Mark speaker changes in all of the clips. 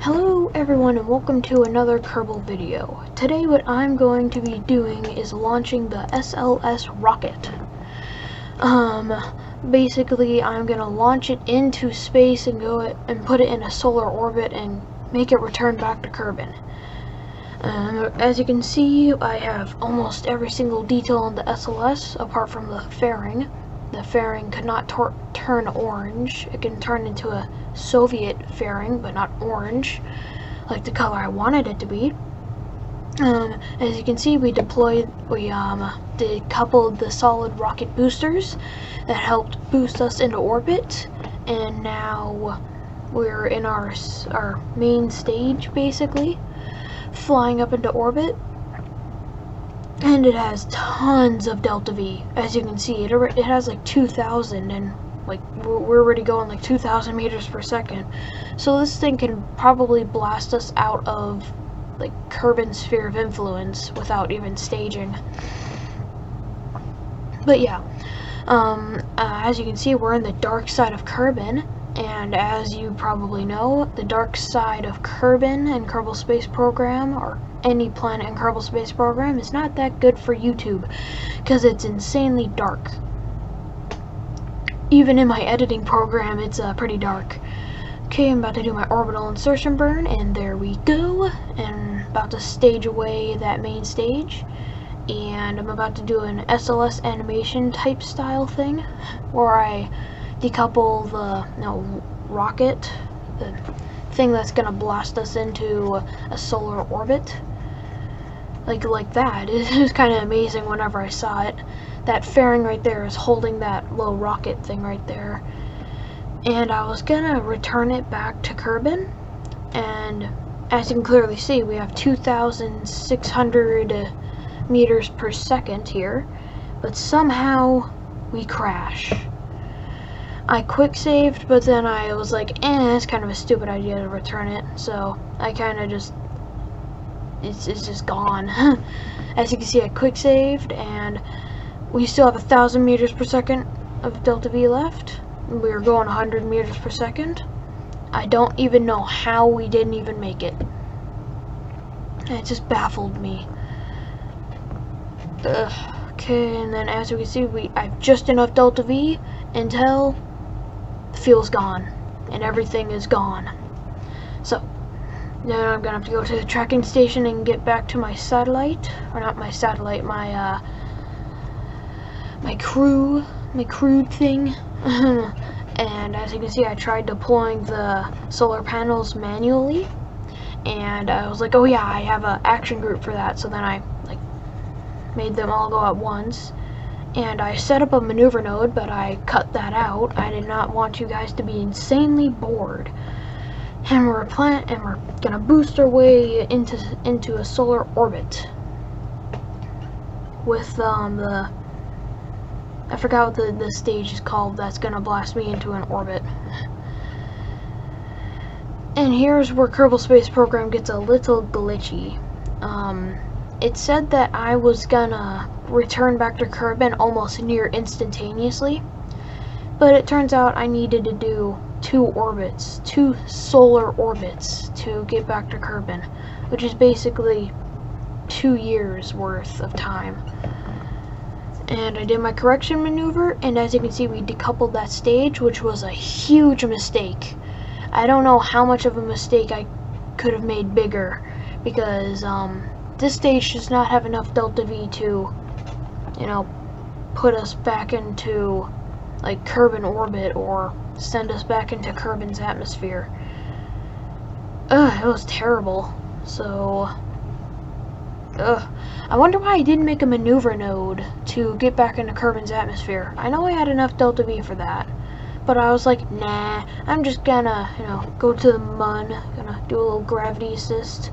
Speaker 1: Hello everyone and welcome to another Kerbal video. Today what I'm going to be doing is launching the SLS rocket. Basically I'm going to launch it into space and put it in a solar orbit and make it return back to Kerbin. As you can see, I have almost every single detail on the SLS apart from the fairing. The fairing could not turn orange. It can turn into a Soviet fairing, but not orange, like the color I wanted it to be. As you can see, we decoupled the solid rocket boosters that helped boost us into orbit, and now we're in our main stage, basically, flying up into orbit. And it has tons of delta V. As you can see, it has like 2,000, and like we're already going like 2,000 meters per second. So this thing can probably blast us out of like Kerbin's sphere of influence without even staging. But yeah, as you can see, we're in the dark side of Kerbin. And as you probably know, the dark side of Kerbin and Kerbal Space Program, or any planet in Kerbal Space Program, is not that good for YouTube, because it's insanely dark. Even in my editing program, it's pretty dark. Okay, I'm about to do my orbital insertion burn, and there we go. And about to stage away that main stage. And I'm about to do an SLS animation type style thing, where I decouple the rocket, the thing that's gonna blast us into a solar orbit, like that. It was kind of amazing whenever I saw it. That fairing right there is holding that little rocket thing right there, and I was gonna return it back to Kerbin, and as you can clearly see, we have 2,600 meters per second here, but somehow we crash. I quick saved, but then I was like, it's kind of a stupid idea to return it, so I kind of just, it's just gone. As you can see, I quick saved, and we still have 1,000 meters per second of delta V left. We were going 100 meters per second. I don't even know how we didn't even make it. It just baffled me. Okay, and then as you can see, I have just enough delta V until the fuel's gone and everything is gone. So now I'm gonna have to go to the tracking station and get back to my satellite, or not my satellite, my crude thing. And as you can see, I tried deploying the solar panels manually, and I was like, oh yeah, I have an action group for that. So then I made them all go at once, and I set up a maneuver node, but I cut that out. I did not want you guys to be insanely bored. And we're gonna boost our way into a solar orbit with I forgot what the stage is called that's gonna blast me into an orbit. And here's where Kerbal Space Program gets a little glitchy. It said that I was gonna return back to Kerbin almost near instantaneously, but it turns out I needed to do two solar orbits to get back to Kerbin, which is basically 2 years worth of time. And I did my correction maneuver, and as you can see, we decoupled that stage, which was a huge mistake. I don't know how much of a mistake I could have made bigger, because this stage does not have enough delta V to, put us back into like Kerbin orbit or send us back into Kerbin's atmosphere. It was terrible. So I wonder why I didn't make a maneuver node to get back into Kerbin's atmosphere. I know I had enough delta V for that, but I was like, nah, I'm just gonna, go to the mun, gonna do a little gravity assist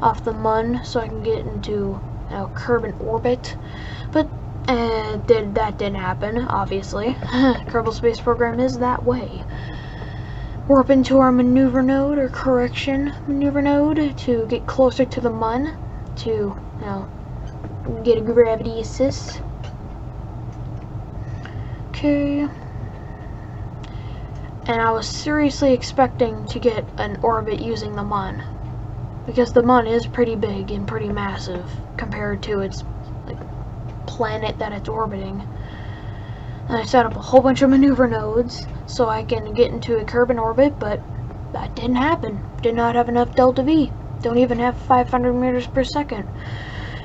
Speaker 1: off the mun so I can get into, Kerbin orbit. But that didn't happen, obviously. Kerbal Space Program is that way. Warp into our maneuver node, or correction maneuver node, to get closer to the mun, to, get a gravity assist. Okay. and I was seriously expecting to get an orbit using the Mun, because the Mun is pretty big and pretty massive compared to its like planet that it's orbiting. And I set up a whole bunch of maneuver nodes so I can get into a Kerbin orbit, but that didn't happen. Did not have enough delta V. Don't even have 500 meters per second.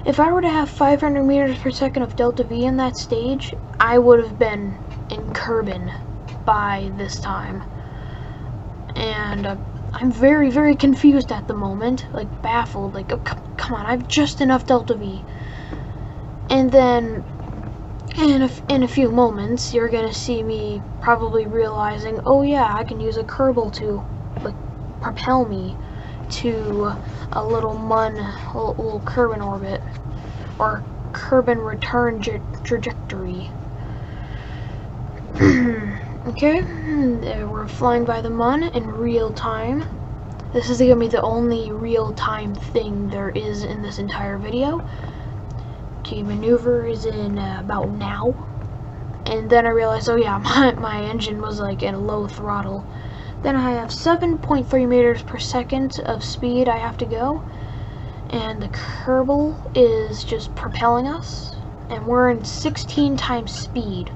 Speaker 1: If I were to have 500 meters per second of delta V in that stage, I would have been in Kerbin by this time. And I'm very, very confused at the moment, like baffled, like, oh, come on, I have just enough delta V. And then in a few moments, you're gonna see me probably realizing, oh yeah, I can use a Kerbal to like propel me to a little Mun, little Kerbin orbit, or Kerbin return trajectory. Okay, we're flying by the Mun in real time. This is gonna be the only real time thing there is in this entire video. Okay, maneuver is in about now. And then I realized, oh yeah, my engine was like in low throttle. Then I have 7.3 meters per second of speed I have to go. And the Kerbal is just propelling us. And we're in 16 times speed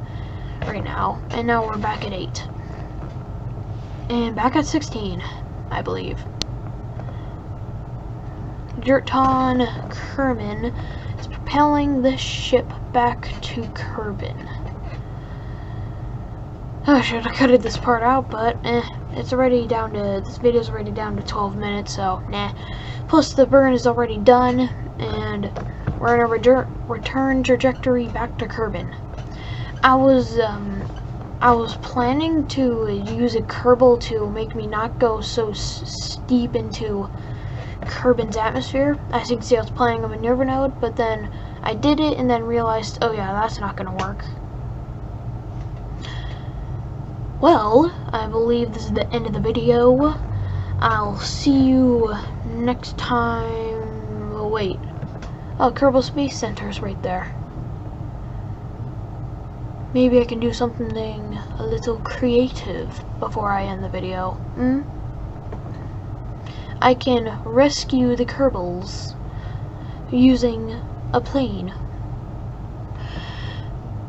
Speaker 1: right now. And now we're back at 8. And back at 16, I believe. Jerton Kerman is propelling this ship back to Kerbin. Oh, I should have cutted this part out, but it's already down to, this video's already down to 12 minutes, so nah. Plus the burn is already done, and we're in a return trajectory back to Kerbin. I was planning to use a Kerbal to make me not go so steep into Kerbin's atmosphere. As you can see, I was playing a maneuver node, but then I did it and then realized, oh yeah, that's not gonna work. Well, I believe this is the end of the video. I'll see you next time. Oh, wait. Oh, Kerbal Space Center is right there. Maybe I can do something a little creative before I end the video. I can rescue the Kerbals using a plane.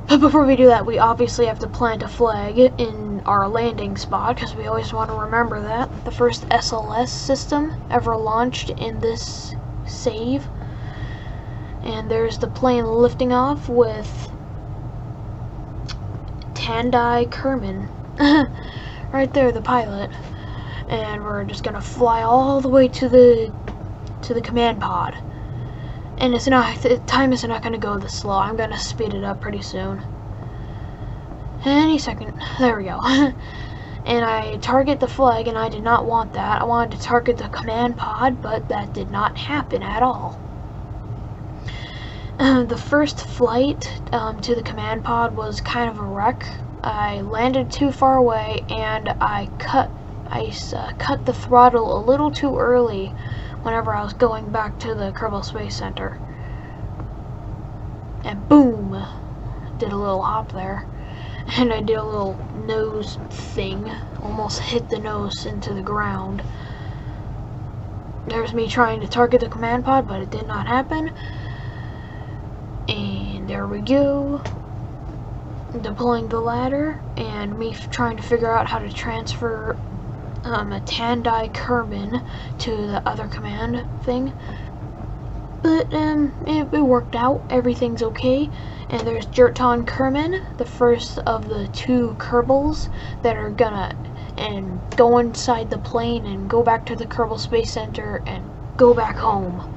Speaker 1: But before we do that, we obviously have to plant a flag in our landing spot, because we always want to remember that. The first SLS system ever launched in this save. And there's the plane lifting off with Tandai Kerman. Right there, the pilot. And we're just gonna fly all the way to the command pod. And it's not, time is not gonna go this slow. I'm gonna speed it up pretty soon. Any second. There we go. And I target the flag, and I did not want that. I wanted to target the command pod, but that did not happen at all. The first flight to the command pod was kind of a wreck. I landed too far away, and I cut the throttle a little too early whenever I was going back to the Kerbal Space Center. And boom! Did a little hop there. And I did a little nose thing. Almost hit the nose into the ground. There's me trying to target the command pod, but it did not happen. And there we go. Deploying the ladder, and me trying to figure out how to transfer a Tandai Kerman to the other command thing. But it worked out. Everything's okay. And there's Jerton Kerman, the first of the 2 Kerbals that are gonna go inside the plane and go back to the Kerbal Space Center and go back home.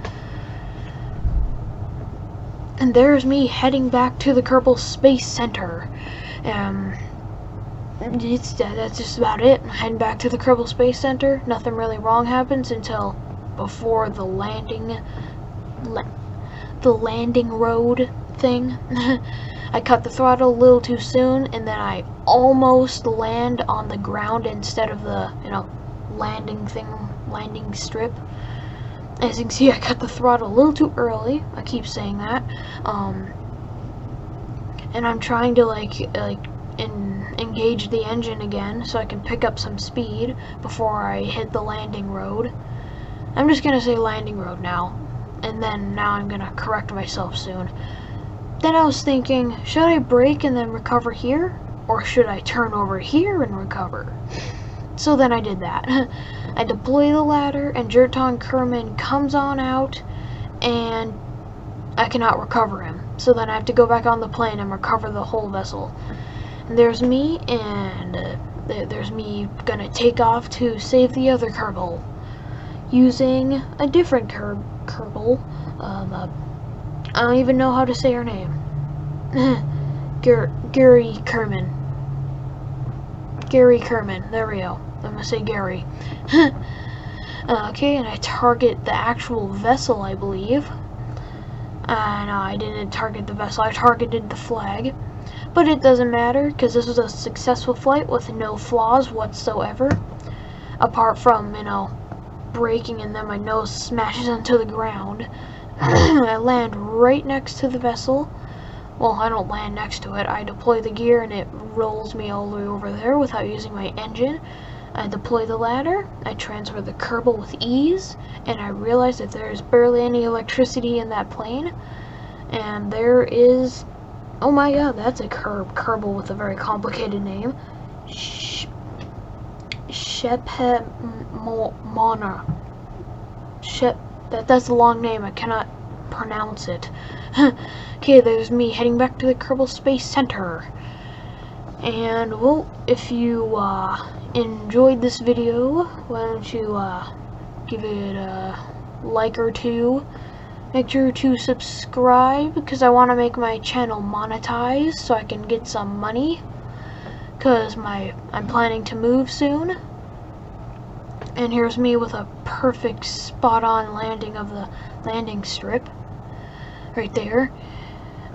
Speaker 1: And there's me heading back to the Kerbal Space Center. That's just about it. Heading back to the Kerbal Space Center. Nothing really wrong happens until before the landing road thing. I cut the throttle a little too soon, and then I almost land on the ground instead of the, landing strip. As you can see, I cut the throttle a little too early. I keep saying that. And I'm trying to engage the engine again so I can pick up some speed before I hit the landing road. I'm just gonna say landing road now, and then now I'm gonna correct myself soon. Then I was thinking, should I brake and then recover here, or should I turn over here and recover? So then I did that. I deploy the ladder, and Jerton Kerman comes on out, and I cannot recover him. So then I have to go back on the plane and recover the whole vessel. And there's me, and there's me gonna take off to save the other Kerbal, using a different Kerbal. I don't even know how to say her name. Gary Kerman. Gary Kerman. There we go. I'm gonna say Gary. Okay, and I target the actual vessel, I believe. No, I didn't target the vessel. I targeted the flag. But it doesn't matter, because this was a successful flight with no flaws whatsoever. Apart from, braking and then my nose smashes into the ground. I land right next to the vessel. Well, I don't land next to it. I deploy the gear and it rolls me all the way over there without using my engine. I deploy the ladder, I transfer the Kerbal with ease, and I realize that there's barely any electricity in that plane. And there is... oh my god, that's a Kerbal with a very complicated name. Shepemona. That's a long name, I cannot pronounce it. Okay, there's me heading back to the Kerbal Space Center. And, well, if you enjoyed this video, why don't you give it a like or two. Make sure to subscribe, because I want to make my channel monetized so I can get some money, because I'm planning to move soon. And here's me with a perfect spot-on landing of the landing strip right there.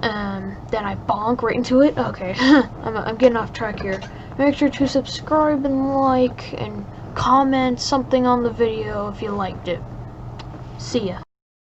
Speaker 1: Then I bonk right into it. Okay, I'm getting off track here. Make sure to subscribe and like and comment something on the video if you liked it. See ya.